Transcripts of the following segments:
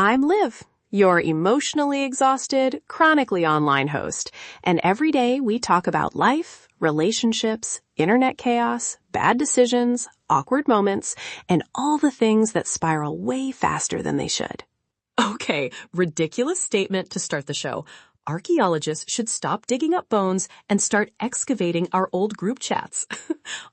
I'm Liv, your emotionally exhausted, chronically online host, and every day we talk about life, relationships, internet chaos, bad decisions, awkward moments, and all the things that spiral way faster than they should. Okay, ridiculous statement to start the show. Archaeologists should stop digging up bones and start excavating our old group chats.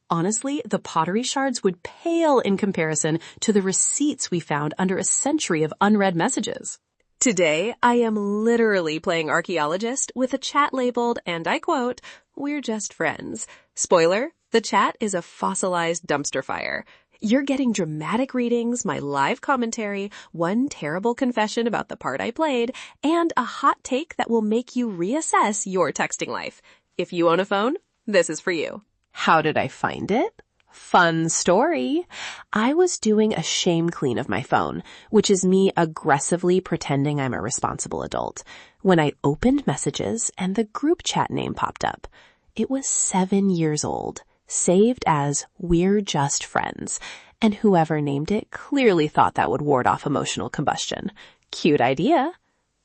Honestly, the pottery shards would pale in comparison to the receipts we found under a century of unread messages. Today, I am literally playing archaeologist with a chat labeled, and I quote, "We're just friends." Spoiler, the chat is a fossilized dumpster fire. You're getting dramatic readings, my live commentary, one terrible confession about the part I played, and a hot take that will make you reassess your texting life. If you own a phone, this is for you. How did I find it? Fun story. I was doing a shame clean of my phone, which is me aggressively pretending I'm a responsible adult, when I opened messages and the group chat name popped up. It was 7 years old, saved as "We're Just Friends," and whoever named it clearly thought that would ward off emotional combustion. Cute idea.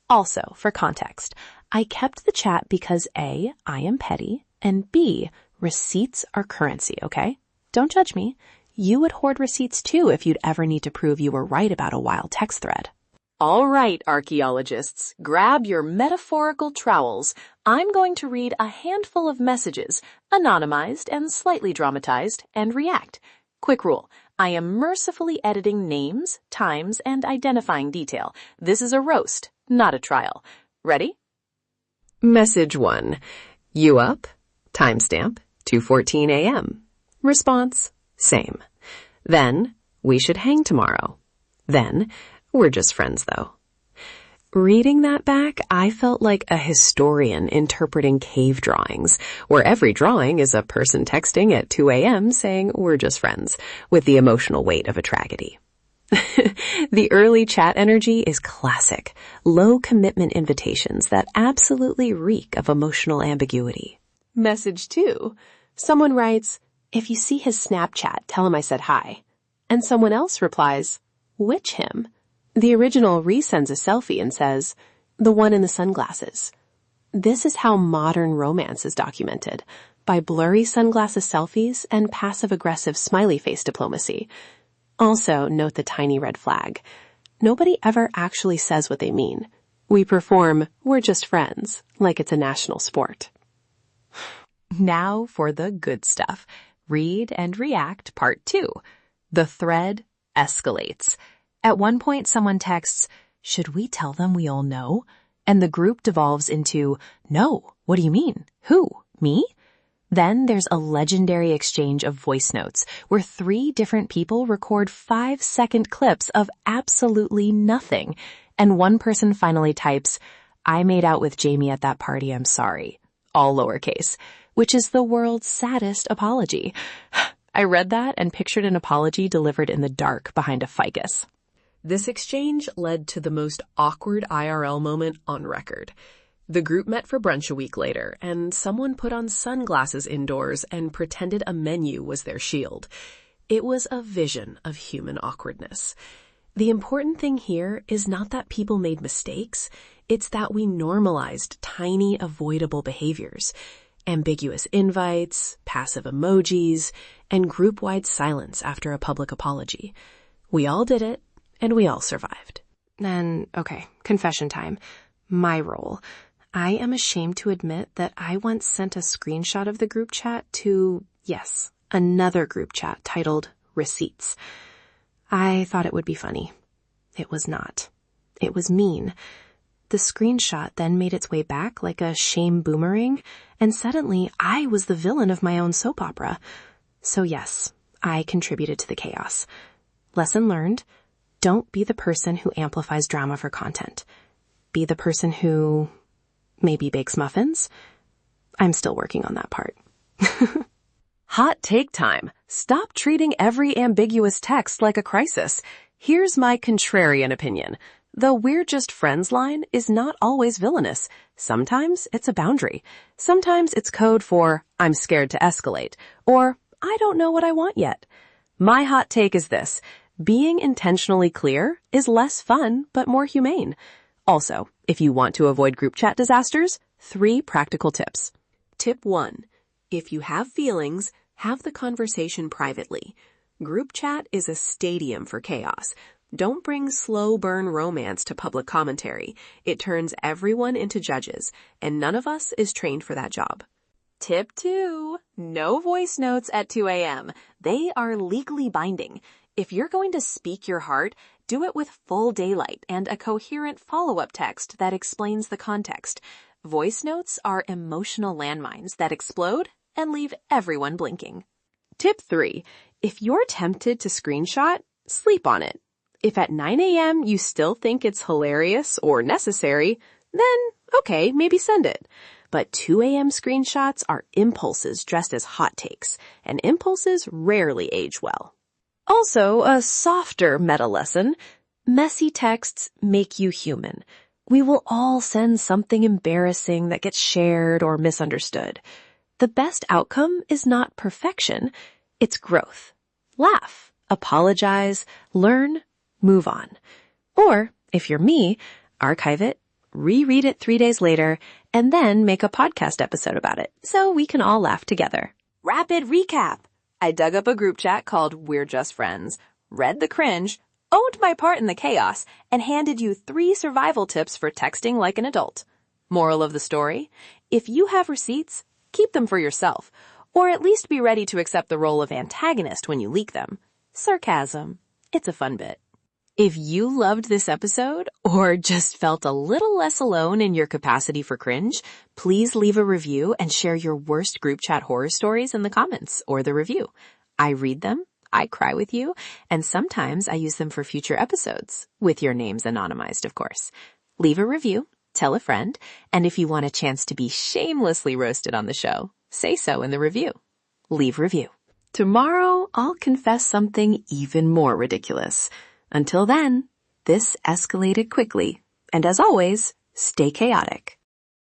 Also, for context, I kept the chat because A, I am petty, and B, receipts are currency, okay? Don't judge me. You would hoard receipts too if you'd ever need to prove you were right about a wild text thread. All right, archaeologists, grab your metaphorical trowels. I'm going to read a handful of messages, anonymized and slightly dramatized, and react. Quick rule, I am mercifully editing names, times, and identifying detail. This is a roast, not a trial. Ready? Message 1. You up? Timestamp, 2:14 a.m. Response, same. Then, we should hang tomorrow. Then, we're just friends though. Reading that back, I felt like a historian interpreting cave drawings, where every drawing is a person texting at 2 a.m. saying we're just friends, with the emotional weight of a tragedy. The early chat energy is classic, low commitment invitations that absolutely reek of emotional ambiguity. Message 2. Someone writes, "If you see his Snapchat, tell him I said hi." And someone else replies, "Which him?" The original resends a selfie and says, "The one in the sunglasses." This is how modern romance is documented, by blurry sunglasses selfies and passive-aggressive smiley face diplomacy. Also, note the tiny red flag. Nobody ever actually says what they mean. We perform, "We're just friends," like it's a national sport. Now for the good stuff. Read and react part 2. The thread escalates. At one point, someone texts, "Should we tell them we all know?" And the group devolves into, "No, what do you mean? Who? Me?" Then there's a legendary exchange of voice notes where 3 different people record 5-second clips of absolutely nothing. And one person finally types, "I made out with Jamie at that party, I'm sorry." All lowercase, which is the world's saddest apology. I read that and pictured an apology delivered in the dark behind a ficus. This exchange led to the most awkward IRL moment on record. The group met for brunch a week later, and someone put on sunglasses indoors and pretended a menu was their shield. It was a vision of human awkwardness. The important thing here is not that people made mistakes, it's that we normalized tiny avoidable behaviors. Ambiguous invites, passive emojis, and group-wide silence after a public apology. We all did it, and we all survived. And, okay, confession time. My role. I am ashamed to admit that I once sent a screenshot of the group chat to, yes, another group chat titled Receipts. I thought it would be funny. It was not. It was mean. The screenshot then made its way back like a shame boomerang, and suddenly I was the villain of my own soap opera. So yes, I contributed to the chaos. Lesson learned. Don't be the person who amplifies drama for content. Be the person who maybe bakes muffins. I'm still working on that part. Hot take time. Stop treating every ambiguous text like a crisis. Here's my contrarian opinion. The "we're just friends" line is not always villainous. Sometimes it's a boundary. Sometimes it's code for "I'm scared to escalate" or "I don't know what I want yet." My hot take is this. Being intentionally clear is less fun, but more humane. Also, if you want to avoid group chat disasters, 3 practical tips. Tip 1. If you have feelings, have the conversation privately. Group chat is a stadium for chaos. Don't bring slow burn romance to public commentary. It turns everyone into judges, and none of us is trained for that job. Tip 2. No voice notes at 2 a.m. They are legally binding. If you're going to speak your heart, do it with full daylight and a coherent follow-up text that explains the context. Voice notes are emotional landmines that explode and leave everyone blinking. Tip 3. If you're tempted to screenshot, sleep on it. If at 9 a.m. you still think it's hilarious or necessary, then okay, maybe send it. But 2 a.m. screenshots are impulses dressed as hot takes, and impulses rarely age well. Also, a softer meta lesson. Messy texts make you human. We will all send something embarrassing that gets shared or misunderstood. The best outcome is not perfection, it's growth. Laugh, apologize, learn, move on. Or, if you're me, archive it, reread it 3 days later, and then make a podcast episode about it so we can all laugh together. Rapid recap. I dug up a group chat called We're Just Friends, read the cringe, owned my part in the chaos, and handed you 3 survival tips for texting like an adult. Moral of the story? If you have receipts, keep them for yourself, or at least be ready to accept the role of antagonist when you leak them. Sarcasm. It's a fun bit. If you loved this episode or just felt a little less alone in your capacity for cringe, please leave a review and share your worst group chat horror stories in the comments or the review. I read them, I cry with you, and sometimes I use them for future episodes, with your names anonymized, of course. Leave a review, tell a friend, and if you want a chance to be shamelessly roasted on the show, say so in the review. Leave review. Tomorrow, I'll confess something even more ridiculous. Until then, this escalated quickly, and as always, stay chaotic.